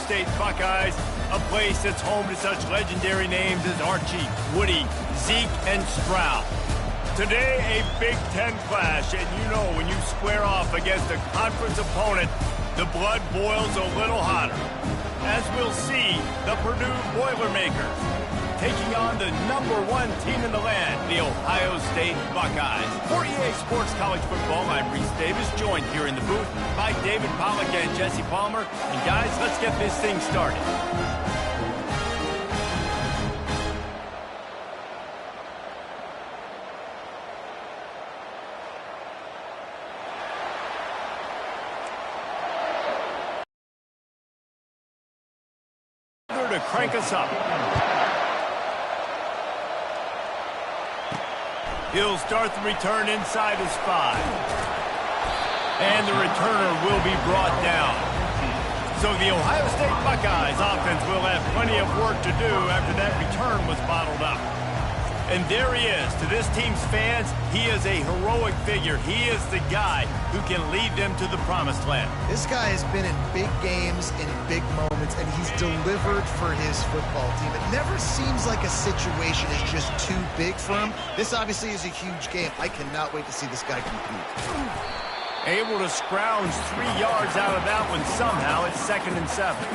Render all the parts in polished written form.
State Buckeyes, a place that's home to such legendary names as Archie, Woody, Zeke, and Stroud. Today, a Big Ten clash, and you know when you square off against a conference opponent, the blood boils a little hotter. As we'll see, the Purdue Boilermakers taking on the #1 team in the land, the Ohio State Buckeyes. For EA Sports College Football, I'm Reese Davis, joined here in the booth by David Pollack and Jesse Palmer. And guys, let's get this thing started. To crank us up. He'll start the return inside his 5. And the returner will be brought down. So the Ohio State Buckeyes offense will have plenty of work to do after that return was bottled up. And there he is. To this team's fans, he is a heroic figure. He is the guy who can lead them to the promised land. This guy has been in big games, in big moments, and he's delivered for his football team. It never seems like a situation is just too big for him. This obviously is a huge game. I cannot wait to see this guy compete. Able to scrounge 3 yards out of that one somehow. It's 2nd and 7.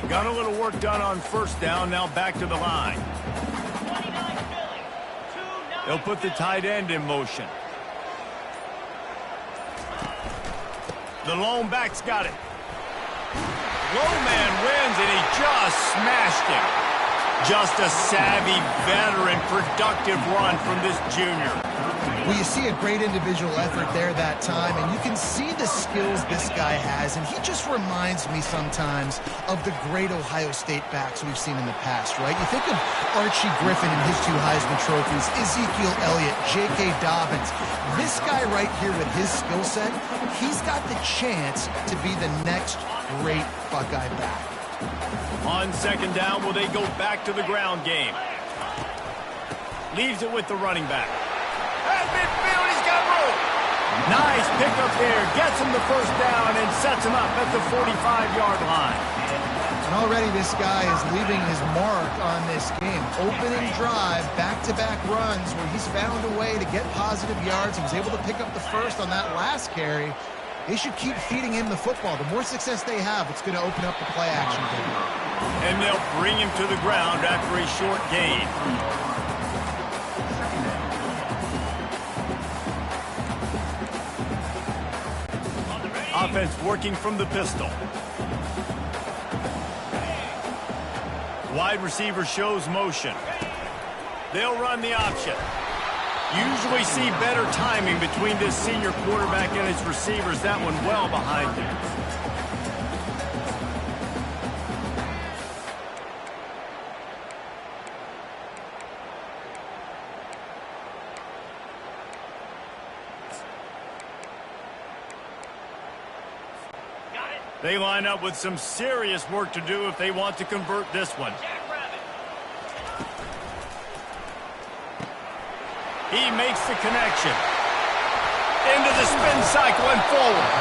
Got a little work done on first down, now back to the line. They'll put the tight end in motion. The lone back's got it. Low man wins, and he just smashed him. Just a savvy, veteran, productive run from this junior. Well, you see a great individual effort there that time, and you can see the skills this guy has, and he just reminds me sometimes of the great Ohio State backs we've seen in the past, right? You think of Archie Griffin and his 2 Heisman trophies, Ezekiel Elliott, J.K. Dobbins. This guy right here with his skill set, he's got the chance to be the next great Buckeye back. On 2nd down, will they go back to the ground game? Leaves it with the running back. At midfield, he's got room. Nice pickup there. Gets him the first down and sets him up at the 45-yard line. And already this guy is leaving his mark on this game. Opening drive, back-to-back runs where he's found a way to get positive yards. He was able to pick up the first on that last carry. They should keep feeding him the football. The more success they have, it's going to open up the play-action game. And they'll bring him to the ground after a short gain. Offense working from the pistol. Wide receiver shows motion. They'll run the option. Usually see better timing between this senior quarterback and his receivers. That one well behind him. They line up with some serious work to do if they want to convert this one. He makes the connection. Into the spin cycle and forward.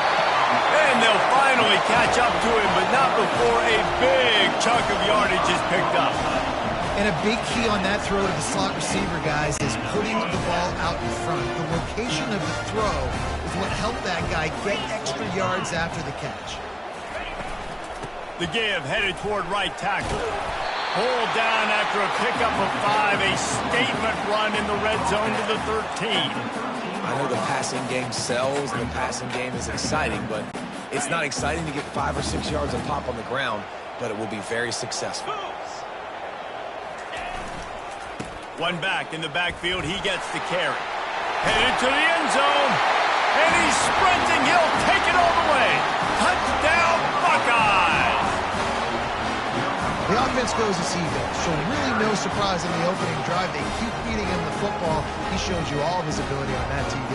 And they'll finally catch up to him, but not before a big chunk of yardage is picked up. And a big key on that throw to the slot receiver, guys, is putting the ball out in front. The location of the throw is what helped that guy get extra yards after the catch. The give headed toward right tackle. Pulled down after a pickup of 5. A statement run in the red zone to the 13. I know the passing game sells and the passing game is exciting, but it's not exciting to get 5 or 6 yards of pop on the ground, but it will be very successful. One back in the backfield. He gets the carry. Headed to the end zone. And he's sprinting. He'll take it all the way. Touchdown, Buckeyes! The offense goes as he goes, so really no surprise in the opening drive. They keep feeding him the football. He shows you all of his ability on that TV.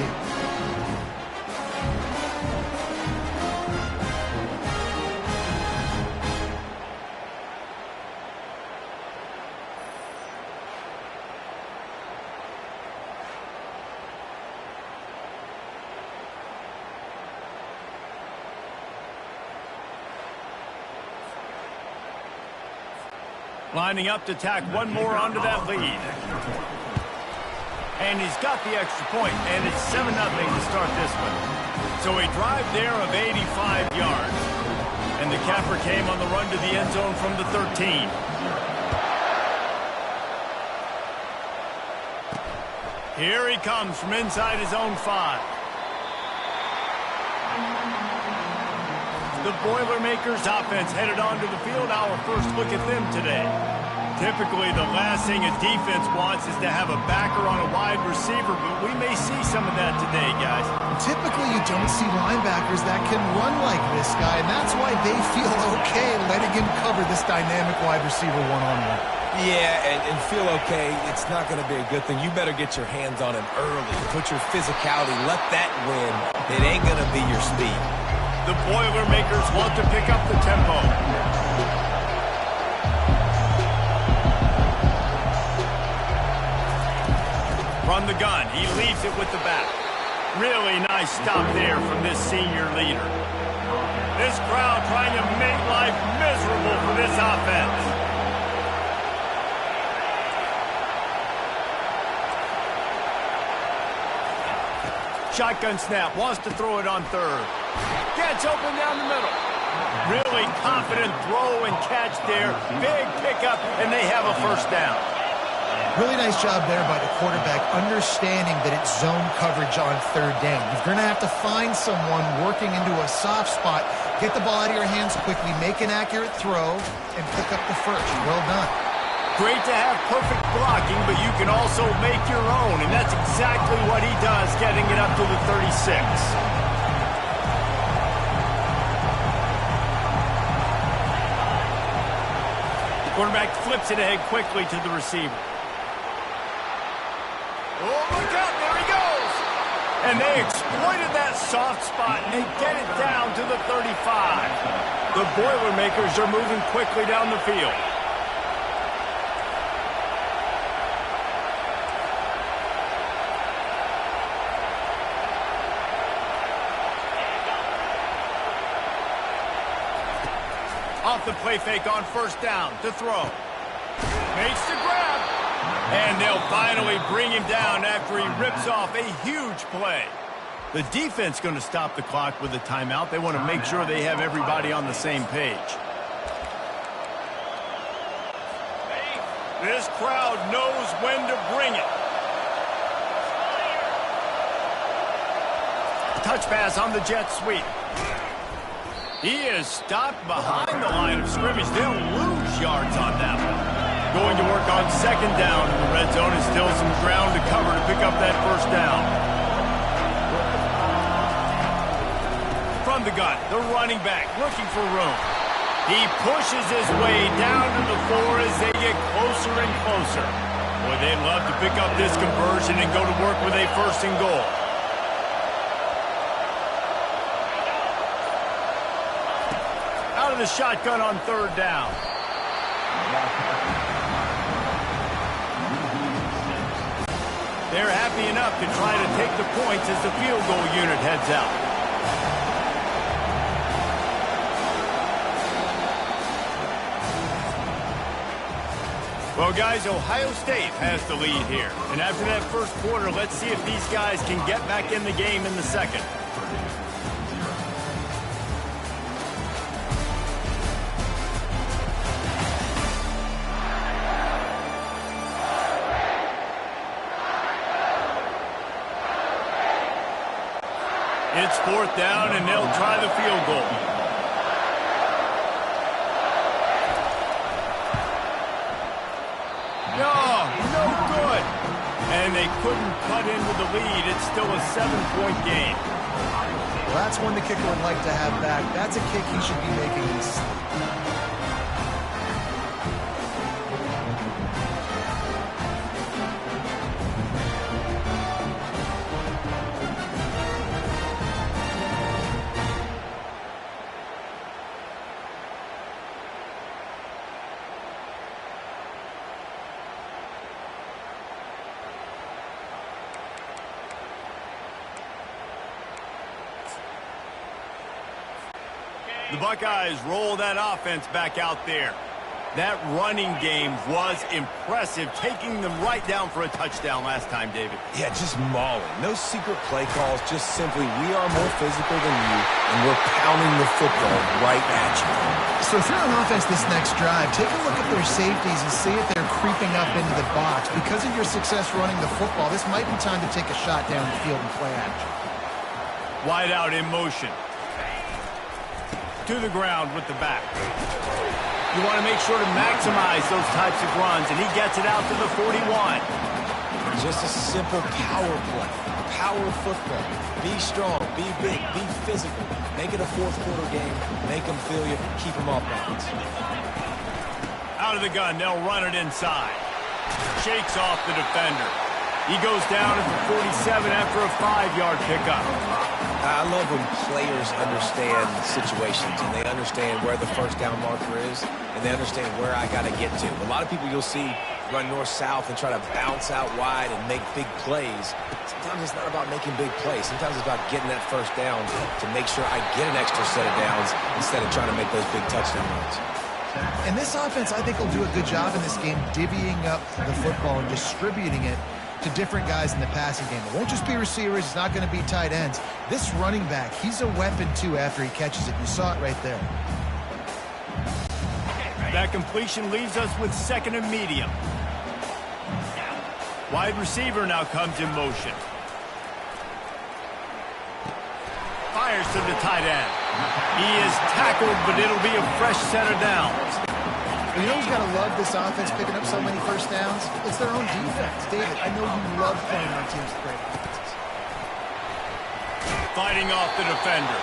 Lining up to tack one more onto that lead. And he's got the extra point, and it's 7-0 to start this one. So a drive there of 85 yards. And the capper came on the run to the end zone from the 13. Here he comes from inside his own 5. The Boilermakers offense headed onto the field. Our first look at them today. Typically, the last thing a defense wants is to have a backer on a wide receiver, but we may see some of that today, guys. Typically, you don't see linebackers that can run like this guy, and that's why they feel okay letting him cover this dynamic wide receiver one-on-one. Yeah, and feel okay, it's not going to be a good thing. You better get your hands on him early. Put your physicality, let that win. It ain't going to be your speed. The Boilermakers want to pick up the tempo. From the gun, he leaves it with the back. Really nice stop there from this senior leader. This crowd trying to make life miserable for this offense. Shotgun snap, wants to throw it on third. Gets open down the middle. Really confident throw and catch there. Big pickup, and they have a first down. Really nice job there by the quarterback, understanding that it's zone coverage on third down. You're going to have to find someone working into a soft spot, get the ball out of your hands quickly, make an accurate throw, and pick up the first. Well done. Great to have perfect blocking, but you can also make your own, and that's exactly what he does, getting it up to the 36. Quarterback flips it ahead quickly to the receiver. Oh, look out, there he goes! And they exploited that soft spot and get it down to the 35. The Boilermakers are moving quickly down the field. Off the play fake on first down to throw. Makes the grab. And they'll finally bring him down after he rips off a huge play. The defense going to stop the clock with a timeout. They want to make sure they have everybody on the same page. This crowd knows when to bring it. Touch pass on the jet sweep. He is stopped behind the line of scrimmage. They'll lose yards on that one. Going to work on second down in the red zone, and still some ground to cover to pick up that first down. From the gun, the running back looking for room. He pushes his way down to the 4 as they get closer and closer. Boy, they'd love to pick up this conversion and go to work with a first and goal. Out of the shotgun on third down. They're happy enough to try to take the points as the field goal unit heads out. Well, guys, Ohio State has the lead here. And after that first quarter, let's see if these guys can get back in the game in the second. It's fourth down, and they'll try the field goal. No good. And they couldn't cut into the lead. It's still a 7-point game. Well, that's one the kicker would like to have back. That's a kick he should be making in his sleep. The Buckeyes roll that offense back out there. That running game was impressive, taking them right down for a touchdown last time, David. Yeah, just mauling. No secret play calls, just simply we are more physical than you, and we're pounding the football right at you. So if you're on offense this next drive, take a look at their safeties and see if they're creeping up into the box. Because of your success running the football, this might be time to take a shot down the field and play action. Wide out in motion. To the ground with the back. You want to make sure to maximize those types of runs, and he gets it out to the 41. Just a simple power play. Power football. Be strong, be big, be physical. Make it a fourth quarter game. Make them feel you. Keep them off balance. Out of the gun, they'll run it inside. Shakes off the defender. He goes down at the 47 after a 5-yard pickup. I love when players understand situations and they understand where the first down marker is and they understand where I got to get to. A lot of people you'll see run north-south and try to bounce out wide and make big plays. Sometimes it's not about making big plays. Sometimes it's about getting that first down to make sure I get an extra set of downs instead of trying to make those big touchdown runs. And this offense, I think, will do a good job in this game divvying up the football and distributing it to different guys in the passing game. It won't just be receivers. It's not going to be tight ends. This running back, he's a weapon, too, after he catches it. You saw it right there. That completion leaves us with second and medium. Wide receiver now comes in motion. Fires to the tight end. He is tackled, but it'll be a fresh set of downs. You know who's got to love this offense picking up so many first downs? It's their own defense. David, I know you love playing on teams with great offenses. Fighting off the defender.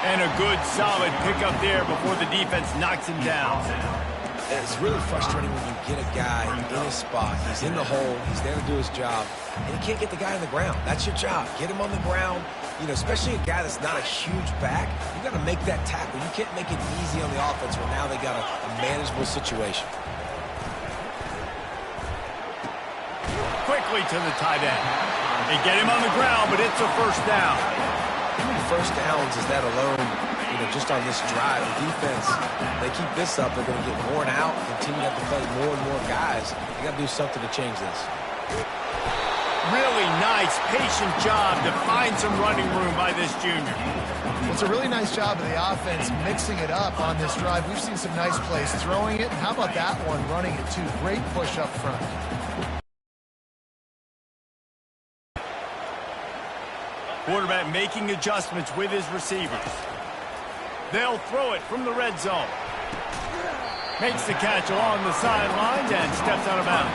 And a good, solid pickup there before the defense knocks him down. It's really frustrating when you get a guy in his spot. He's in the hole. He's there to do his job. And you can't get the guy on the ground. That's your job. Get him on the ground. You know, especially a guy that's not a huge back. You got to make that tackle. You can't make it easy on the offense where now they got a manageable situation. Quickly to the tight end. They get him on the ground, but it's a first down. How many first downs is that alone? You know, just on this drive, the defense, they keep this up, they're going to get worn out, continue to have to play more and more guys. You got to do something to change this. Really nice, patient job to find some running room by this junior. Well, it's a really nice job of the offense mixing it up on this drive. We've seen some nice plays throwing it, and how about that one running it too? Great push up front. Quarterback making adjustments with his receivers. They'll throw it from the red zone. Makes the catch along the sidelines and steps out of bounds.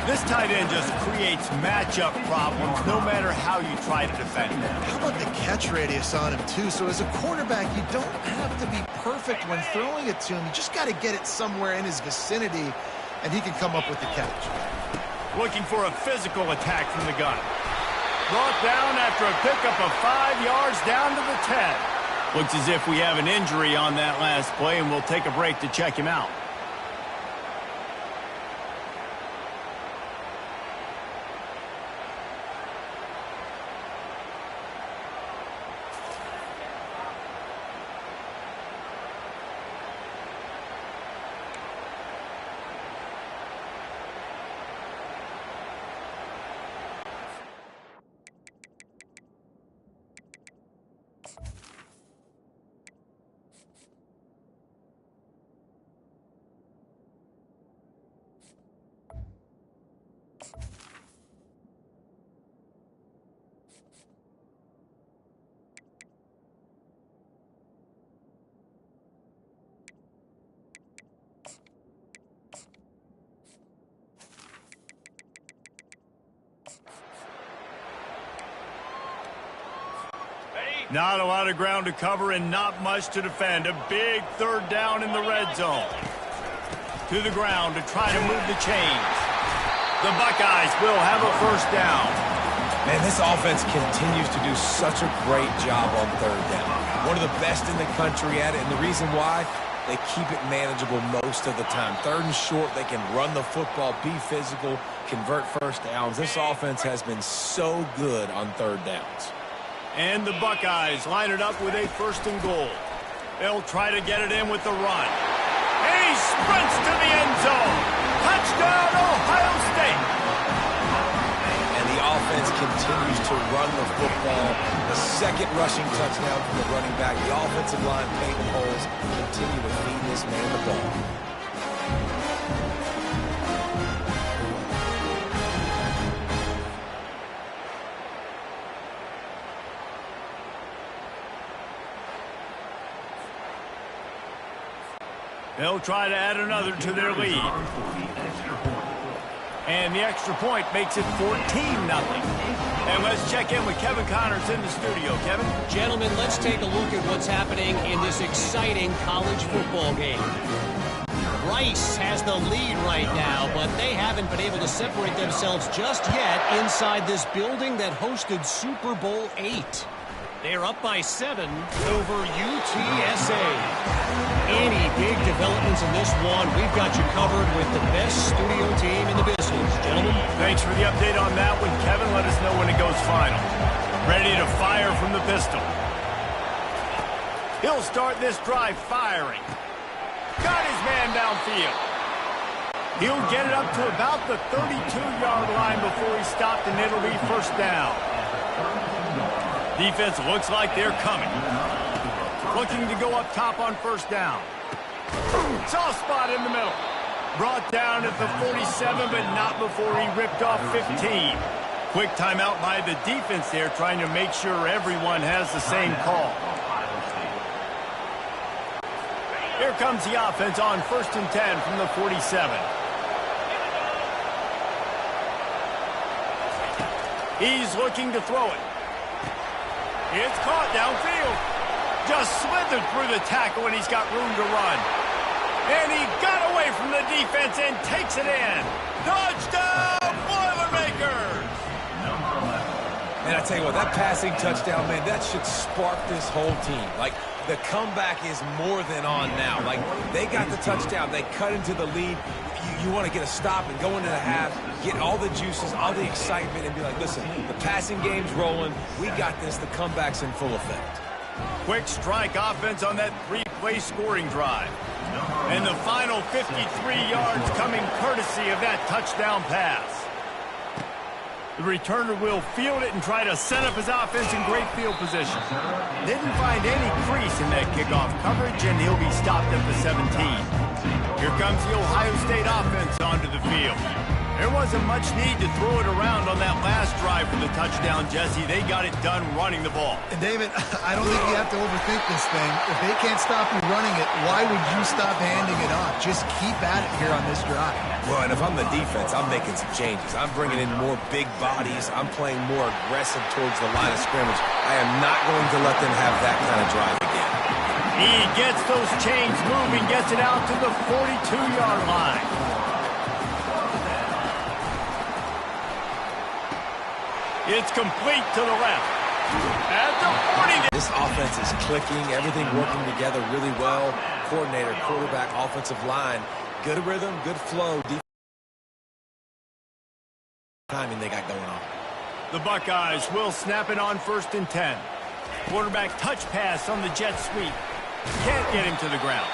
This tight end just creates matchup problems no matter how you try to defend him. How about the catch radius on him, too? So as a quarterback, you don't have to be perfect when throwing it to him. You just got to get it somewhere in his vicinity, and he can come up with the catch. Looking for a physical attack from the gun. Brought down after a pickup of 5 yards down to the 10. Looks as if we have an injury on that last play, and we'll take a break to check him out. Not a lot of ground to cover and not much to defend. A big third down in the red zone. To the ground to try to move the chains. The Buckeyes will have a first down. Man, this offense continues to do such a great job on third down. One of the best in the country at it, and the reason why, they keep it manageable most of the time. Third and short, they can run the football, be physical, convert first downs. This offense has been so good on third downs. And the Buckeyes line it up with a first and goal. They'll try to get it in with the run. And he sprints to the end zone. Touchdown, Ohio State. And the offense continues to run the football. The second rushing touchdown from the running back. The offensive line paving holes. Continue to feed this man the ball. They'll try to add another to their lead. And the extra point makes it 14-0. And let's check in with Kevin Connors in the studio. Kevin? Gentlemen, let's take a look at what's happening in this exciting college football game. Rice has the lead right now, but they haven't been able to separate themselves just yet inside this building that hosted Super Bowl VIII. They're up by 7 over UTSA. Any big developments in this one, we've got you covered with the best studio team in the business. Gentlemen? Thanks for the update on that one, Kevin. Let us know when it goes final. Ready to fire from the pistol. He'll start this drive firing. Got his man downfield. He'll get it up to about the 32-yard line before he stopped, and it'll be first down. Defense looks like they're coming. Looking to go up top on first down. Soft spot in the middle. Brought down at the 47, but not before he ripped off 15. Quick timeout by the defense there, trying to make sure everyone has the same call. Here comes the offense on 1st and 10 from the 47. He's looking to throw it. It's caught downfield. Just slithered through the tackle, and he's got room to run. And he got away from the defense and takes it in. Touchdown, Boilermakers! And I tell you what, that passing touchdown, man, that should spark this whole team. Like, the comeback is more than on now. Like, they got the touchdown. They cut into the lead. You want to get a stop and go into the half, get all the juices, all the excitement, and be like, listen, the passing game's rolling. We got this. The comeback's in full effect. Quick strike offense on that 3-play scoring drive. And the final 53 yards coming courtesy of that touchdown pass. The returner will field it and try to set up his offense in great field position. Didn't find any crease in that kickoff coverage, and he'll be stopped at the 17. Here comes the Ohio State offense onto the field. There wasn't much need to throw it around on that last drive for the touchdown, Jesse. They got it done running the ball. And David, I don't think you have to overthink this thing. If they can't stop you running it, why would you stop handing it off? Just keep at it here on this drive. Well, and if I'm the defense, I'm making some changes. I'm bringing in more big bodies. I'm playing more aggressive towards the line of scrimmage. I am not going to let them have that kind of drive again. He gets those chains moving, gets it out to the 42-yard line. It's complete to the left. At the 40. This offense is clicking, everything working together really well. Coordinator, quarterback, offensive line. Good rhythm, good flow. Timing they got going on. The Buckeyes will snap it on 1st and 10. Quarterback touch pass on the jet sweep. Can't get him to the ground.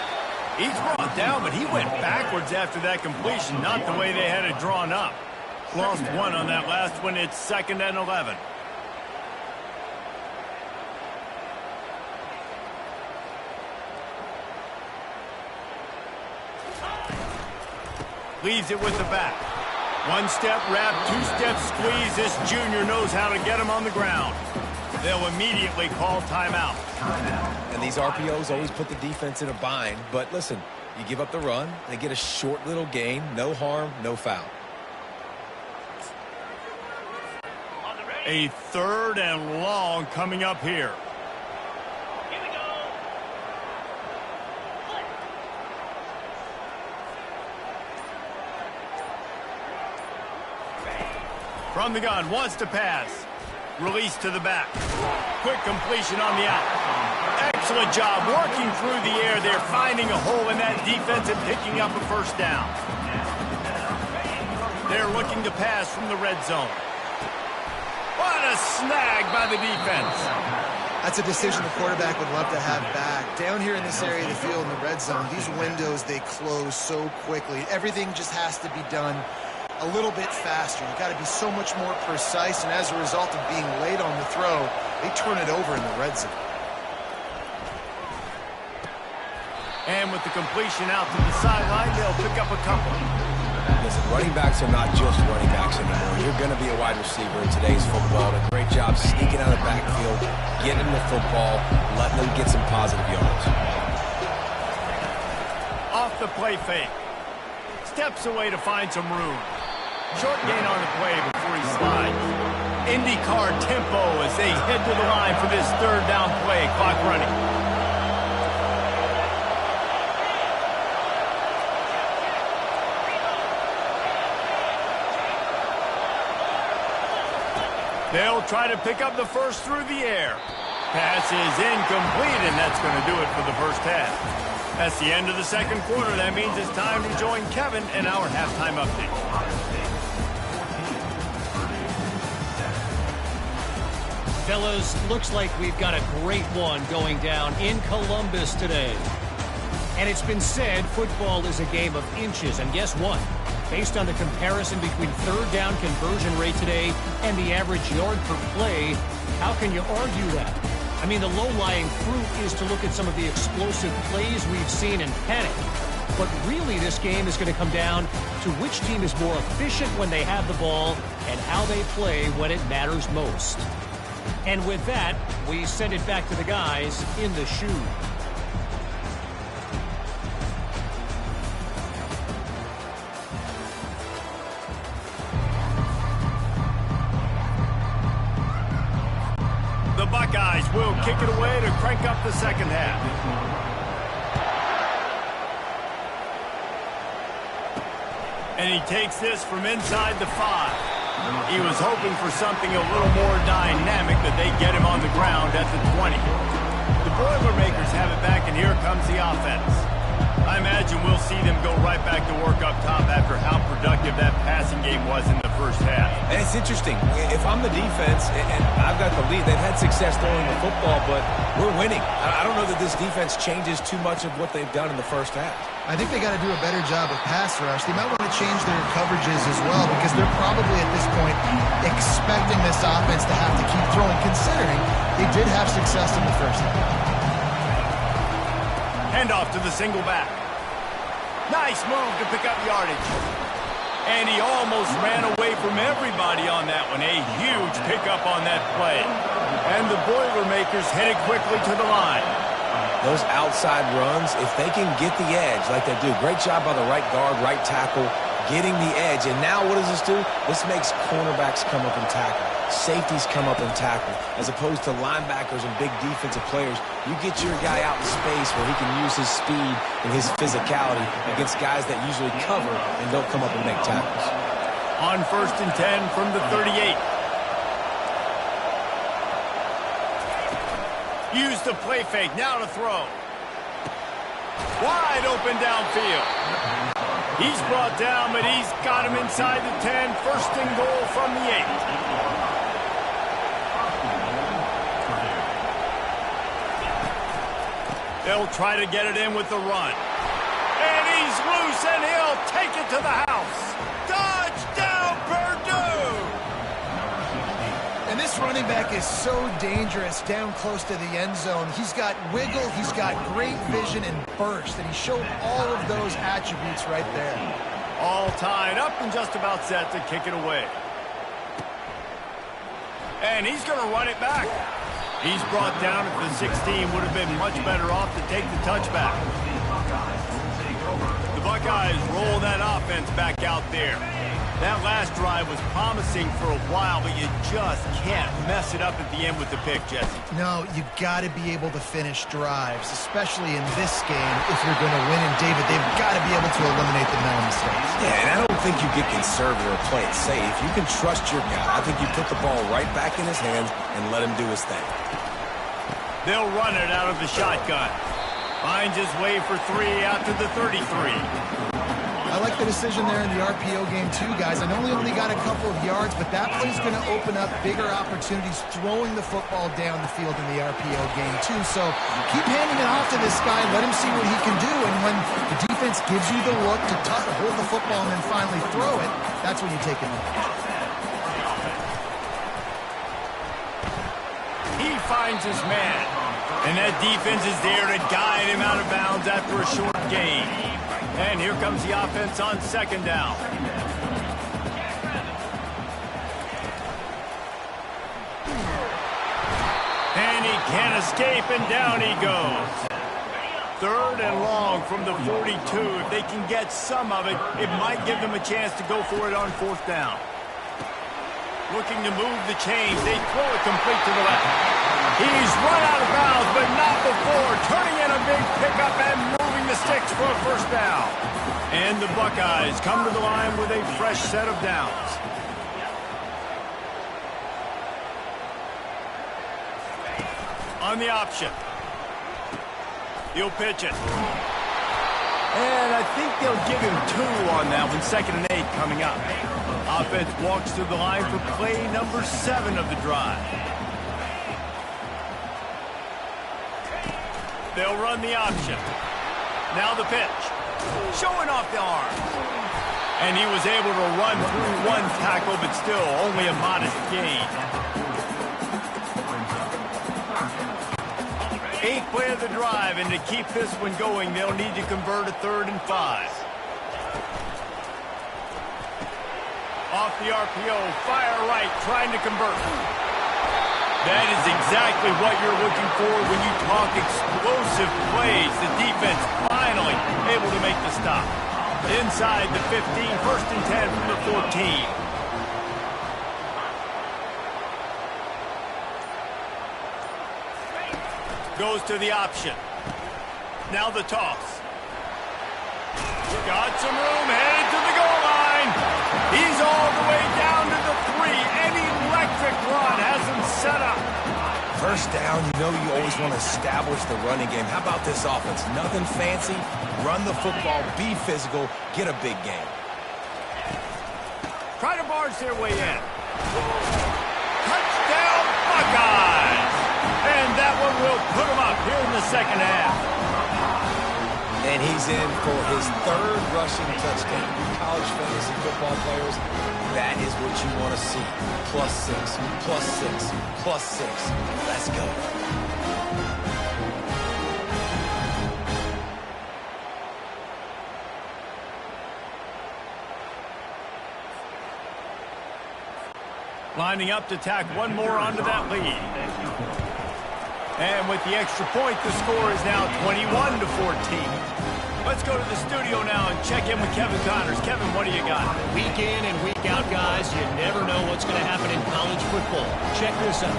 He's brought down, but he went backwards after that completion, not the way they had it drawn up. Lost one on that last one. It's 2nd and 11. Leaves it with the back. One step wrap, 2-step squeeze. This junior knows how to get him on the ground. They'll immediately call timeout. And these RPOs always put the defense in a bind. But listen, you give up the run, they get a short little gain. No harm, no foul. A 3rd and long coming up here. Here we go. From the gun, wants to pass. Release to the back. Quick completion on the out. Excellent job working through the air. They're finding a hole in that defense and picking up a first down. They're looking to pass from the red zone. What a snag by the defense. That's a decision the quarterback would love to have back. Down here in this area of the field in the red zone, these windows, they close so quickly. Everything just has to be done a little bit faster. You've got to be so much more precise, and as a result of being late on the throw, they turn it over in the red zone. And with the completion out to the sideline, they'll pick up a couple. Listen, running backs are not just running backs anymore. You're going to be a wide receiver in today's football. A great job sneaking out of the backfield, getting the football, letting them get some positive yards. Off the play fake. Steps away to find some room. Short gain on the play before he slides. IndyCar tempo as they head to the line for this third down play. Clock running. They'll try to pick up the first through the air. Pass is incomplete, and that's going to do it for the first half. That's the end of the second quarter. That means it's time to join Kevin in our halftime update. Fellas, looks like we've got a great one going down in Columbus today. And it's been said football is a game of inches. And guess what? Based on the comparison between third down conversion rate today and the average yard per play, how can you argue that? I mean, the low-lying fruit is to look at some of the explosive plays we've seen and panic. But really, this game is going to come down to which team is more efficient when they have the ball and how they play when it matters most. And with that, we send it back to the guys in the shoe. The Buckeyes will kick it away to crank up the second half. And he takes this from inside the 5. He was hoping for something a little more dynamic, but they get him on the ground at the 20. The Boilermakers have it back, and here comes the offense. I imagine we'll see them go right back to work up top after how productive that passing game was in the first half. And it's interesting. If I'm the defense and I've got the lead, they've had success throwing the football, but we're winning. I don't know that this defense changes too much of what they've done in the first half. I think they got to do a better job of pass rush. They might want to change their coverages as well, because they're probably at this point expecting this offense to have to keep throwing, considering they did have success in the first half. Handoff to the single back. Nice move to pick up yardage. And he almost ran away from everybody on that one. A huge pickup on that play. And the Boilermakers headed quickly to the line. Those outside runs, if they can get the edge like they do, great job by the right guard, right tackle, getting the edge. And now what does this do? This makes cornerbacks come up and tackle. Safeties come up and tackle. As opposed to linebackers and big defensive players, you get your guy out in space where he can use his speed and his physicality against guys that usually cover and don't come up and make tackles. On 1st and 10 from the 38. Use the play fake, now to throw. Wide open downfield. He's brought down, but he's got him inside the 10. 1st and goal from the 8. They'll try to get it in with the run. And he's loose, and he'll take it to the house. Touchdown, Purdue! And this running back is so dangerous down close to the end zone. He's got wiggle, he's got great vision and burst, and he showed all of those attributes right there. All tied up and just about set to kick it away. And he's going to run it back. He's brought down at the 16. Would have been much better off to take the touchback. The Buckeyes roll that offense back out there. That last drive was promising for a while, but you just can't mess it up at the end with the pick, Jesse. No, you've got to be able to finish drives, especially in this game if you're going to win. And, David, they've got to be able to eliminate the mental mistakes. Yeah, and I don't think you get conservative or play it safe. You can trust your guy. I think you put the ball right back in his hands and let him do his thing. They'll run it out of the shotgun. Finds his way for 3 out to the 33. I I like the decision there in the RPO game too, guys. I know we only got a couple of yards, but that play's going to open up bigger opportunities throwing the football down the field in the RPO game too. So keep handing it off to this guy. Let him see what he can do. And when the defense gives you the look to hold the football and then finally throw it, that's when you take it. He finds his man. And that defense is there to guide him out of bounds after a short gain. And here comes the offense on second down. And he can't escape, and down he goes. Third and long from the 42. If they can get some of it, it might give them a chance to go for it on fourth down. Looking to move the chains. They throw it complete to the left. He's run out of bounds, but not before. Turning in a big pickup and moving the sticks for a first down. And the Buckeyes come to the line with a fresh set of downs. On the option. He'll pitch it. And I think they'll give him 2 on that one. 2nd and 8 coming up. Offense walks to the line for play number 7 of the drive. They'll run the option. Now the pitch. Showing off the arm. And he was able to run through one tackle, but still only a modest gain. 8th play of the drive, and to keep this one going, they'll need to convert a 3rd and 5. Off the RPO, fire right, trying to convert. That is exactly what you're looking for when you talk explosive plays. The defense finally able to make the stop. Inside the 15, 1st and 10 from the 14. Goes to the option. Now the toss. Got some room, headed to the goal line. He's all the way down to the 3. An electric run has him set up. First down, you know you always want to establish the running game. How about this offense? Nothing fancy. Run the football, be physical, get a big game. Try to barge their way in. Touchdown, Buckeyes! And that one will put him up here in the second half. And he's in for his 3rd rushing touchdown. College fantasy football players, that is what you want to see. +6, +6, +6. Let's go. Lining up to tack one more onto that lead. And with the extra point, the score is now 21-14. Let's go to the studio now and check in with Kevin Connors. Kevin, what do you got? Week in and week out, guys, you never know what's going to happen in college football. Check this out.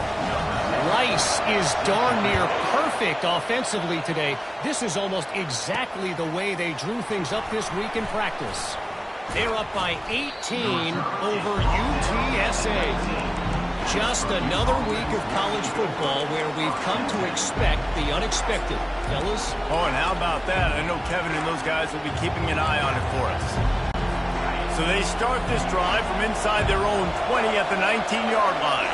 Rice is darn near perfect offensively today. This is almost exactly the way they drew things up this week in practice. They're up by 18 over UTSA. Just another week of college football where we've come to expect the unexpected. Fellas? Oh, and how about that? I know Kevin and those guys will be keeping an eye on it for us. So they start this drive from inside their own 20 at the 19-yard line.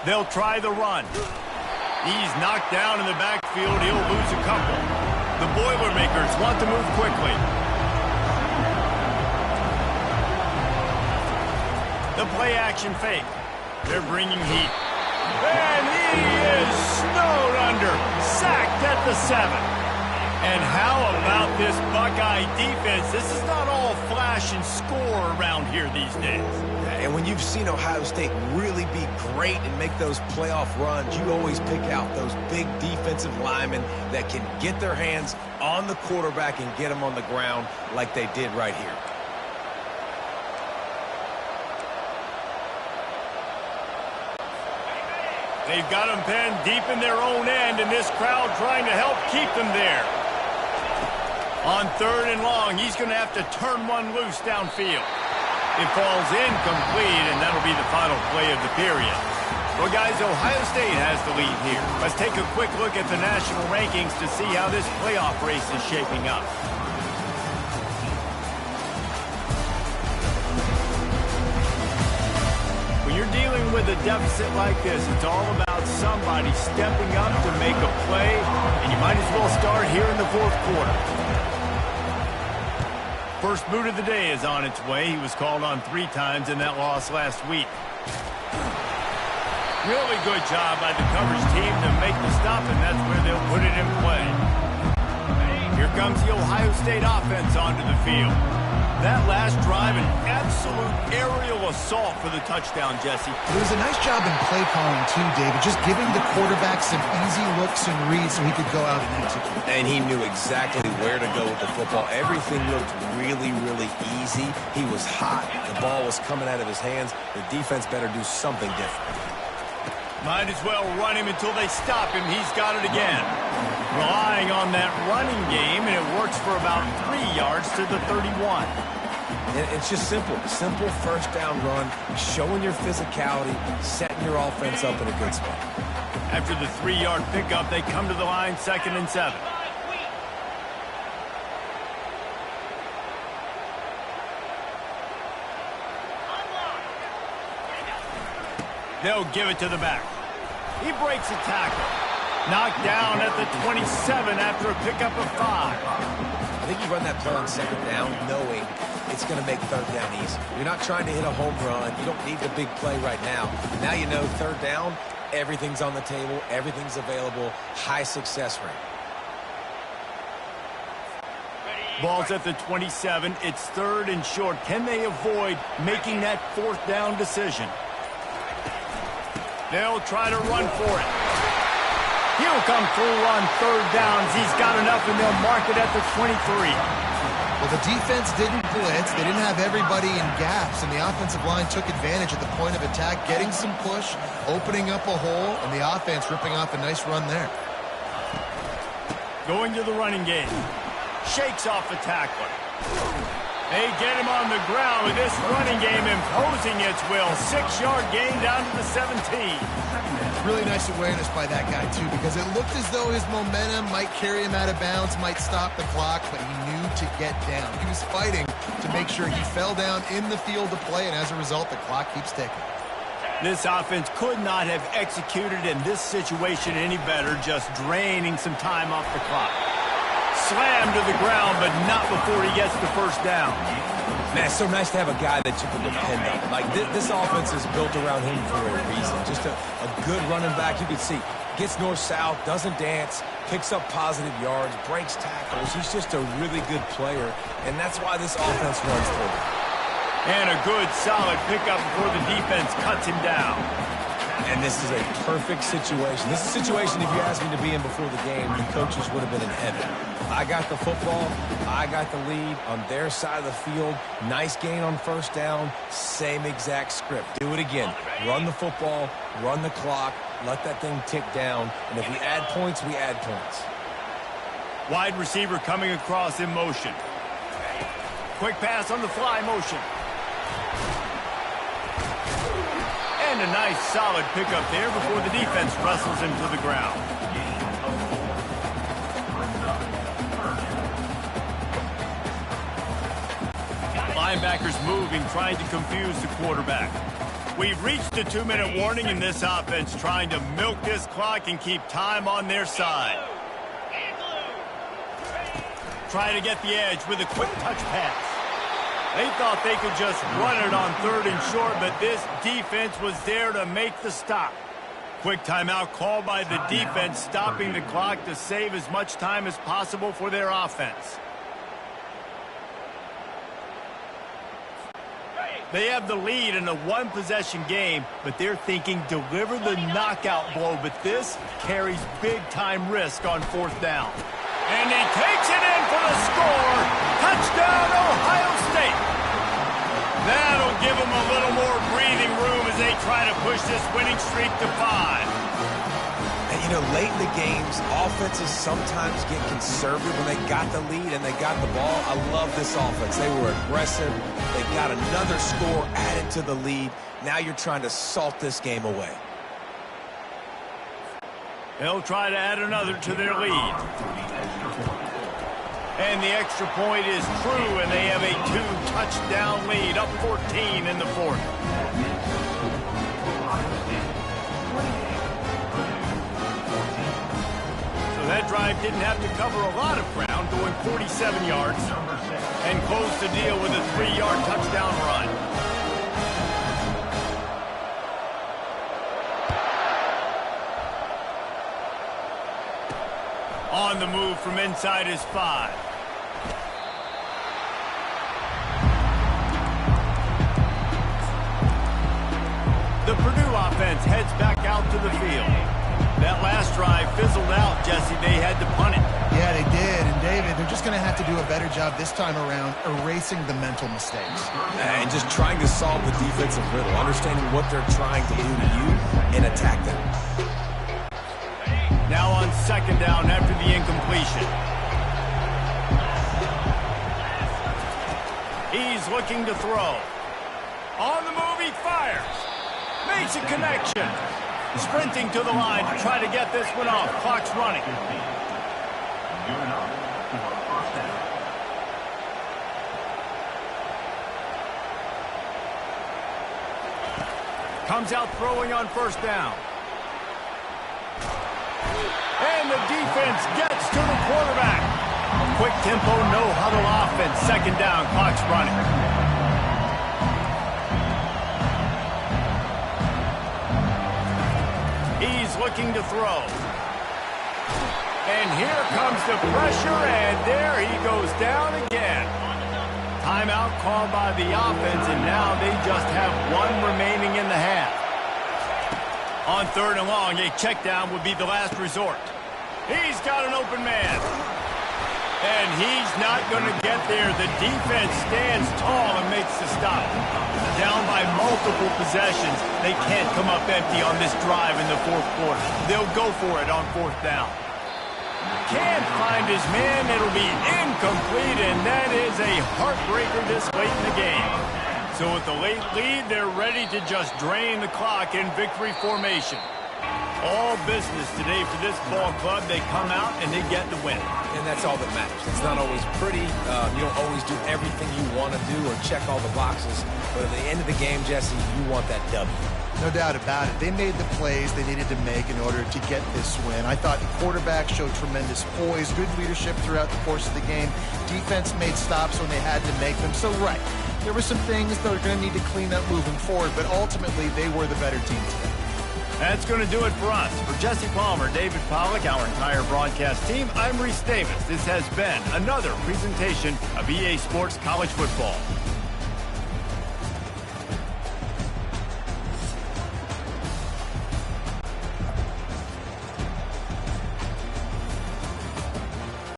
They'll try the run. He's knocked down in the backfield. He'll lose a couple. The Boilermakers want to move quickly. The play-action fake. They're bringing heat. And he is snowed under. Sacked at the 7. And how about this Buckeye defense? This is not all flash and score around here these days. And when you've seen Ohio State really be great and make those playoff runs, you always pick out those big defensive linemen that can get their hands on the quarterback and get him on the ground like they did right here. They've got them penned deep in their own end, and this crowd trying to help keep them there. On 3rd and long, he's going to have to turn one loose downfield. It falls incomplete, and that'll be the final play of the period. Well, guys, Ohio State has the lead here. Let's take a quick look at the national rankings to see how this playoff race is shaping up. When you're dealing with a deficit like this, it's all about somebody stepping up to make a play, and you might as well start here in the fourth quarter. First boot of the day is on its way. He was called on 3 times in that loss last week. Really good job by the coverage team to make the stop, and that's where they'll put it in play. Here comes the Ohio State offense onto the field. That last drive, an absolute aerial assault for the touchdown, Jesse. It was a nice job in play calling, too, David, just giving the quarterback some easy looks and reads so he could go out and execute. And he knew exactly where to go with the football. Everything looked really, really easy. He was hot. The ball was coming out of his hands. The defense better do something different. Might as well run him until they stop him. He's got it again. Relying on that running game, and it works for about 3 yards to the 31. And it's just simple. Simple first down run, showing your physicality, setting your offense up in a good spot. After the 3-yard pickup, they come to the line 2nd and 7. They'll give it to the back. He breaks a tackle. Knocked down at the 27 after a pickup of 5. I think you run that play on 2nd down knowing it's going to make 3rd down easy. You're not trying to hit a home run. You don't need the big play right now. Now you know 3rd down, everything's on the table, everything's available, high success rate. Ball's at the 27. It's 3rd and short. Can they avoid making that 4th down decision? They'll try to run for it. He'll come through on 3rd downs. He's got enough, and they'll mark it at the 23. Well, the defense didn't blitz. They didn't have everybody in gaps, and the offensive line took advantage at the point of attack, getting some push, opening up a hole, and the offense ripping off a nice run there. Going to the running game. Shakes off the tackler. They get him on the ground with this running game imposing its will. 6-yard gain down to the 17. Really nice awareness by that guy, too, because it looked as though his momentum might carry him out of bounds, might stop the clock, but he knew to get down. He was fighting to make sure he fell down in the field to play, and as a result, the clock keeps ticking. This offense could not have executed in this situation any better, just draining some time off the clock. Slammed to the ground, but not before he gets the 1st down. Man, it's so nice to have a guy that you can depend on. Like, this offense is built around him for a reason. Just a good running back. You can see, gets north-south, doesn't dance, picks up positive yards, breaks tackles. He's just a really good player, and that's why this offense runs through. And a good, solid pickup before the defense cuts him down. And this is a perfect situation. This is a situation, if you asked me to be in before the game, the coaches would have been in heaven. I got the football. I got the lead on their side of the field. Nice gain on 1st down. Same exact script. Do it again. Run the football, run the clock, let that thing tick down. And if we add points, we add points. Wide receiver coming across in motion. Quick pass on the fly motion. And a nice solid pickup there before the defense wrestles him to the ground. Linebackers moving, trying to confuse the quarterback. We've reached the 2-minute warning, and this offense trying to milk this clock and keep time on their side. Trying to get the edge with a quick touch pass. They thought they could just run it on 3rd and short, but this defense was there to make the stop. Quick timeout called by the defense, stopping the clock to save as much time as possible for their offense. They have the lead in a 1-possession game, but they're thinking deliver the knockout blow, but this carries big-time risk on 4th down. And he takes it in for the score. Touchdown, Ohio State. That'll give them a little more breathing room as they try to push this winning streak to 5. And, you know, late in the games, offenses sometimes get conservative when they got the lead and they got the ball. I love this offense. They were aggressive. They got another score added to the lead. Now you're trying to salt this game away. They'll try to add another to their lead. And the extra point is true, and they have a 2-touchdown lead, up 14 in the fourth. So that drive didn't have to cover a lot of ground, going 47 yards, and closed the deal with a 3-yard touchdown run. On the move from inside his 5. The Purdue offense heads back out to the field. That last drive fizzled out, Jesse. They had to punt it. Yeah, they did. And, David, they're just going to have to do a better job this time around erasing the mental mistakes. And just trying to solve the defensive riddle, understanding what they're trying to do to you and attack them. Now on second down after the incompletion. He's looking to throw. On the move, he fires. Makes a connection. Sprinting to the line to try to get this one off. Clock's running. Comes out throwing on first down. And the defense gets to the quarterback. Quick tempo, no huddle offense. Second down, clock's running. He's looking to throw. And here comes the pressure, and there he goes down again. Timeout called by the offense, and now they just have one remaining in the half. On third and long, a check down would be the last resort. He's got an open man. And he's not going to get there. The defense stands tall and makes the stop. Down by multiple possessions. They can't come up empty on this drive in the fourth quarter. They'll go for it on fourth down. Can't find his man. It'll be incomplete, and that is a heartbreaker this late in the game. So with the late lead, they're ready to just drain the clock in victory formation. All business today for this ball club. They come out and they get the win. And that's all that matters. It's not always pretty. You don't always do everything you want to do or check all the boxes. But at the end of the game, Jesse, you want that W. No doubt about it. They made the plays they needed to make in order to get this win. I thought the quarterback showed tremendous poise, good leadership throughout the course of the game. Defense made stops when they had to make them. So, right, there were some things that are going to need to clean up moving forward, but ultimately they were the better team today. That's going to do it for us. For Jesse Palmer, David Pollack, our entire broadcast team, I'm Reese Davis. This has been another presentation of EA Sports College Football.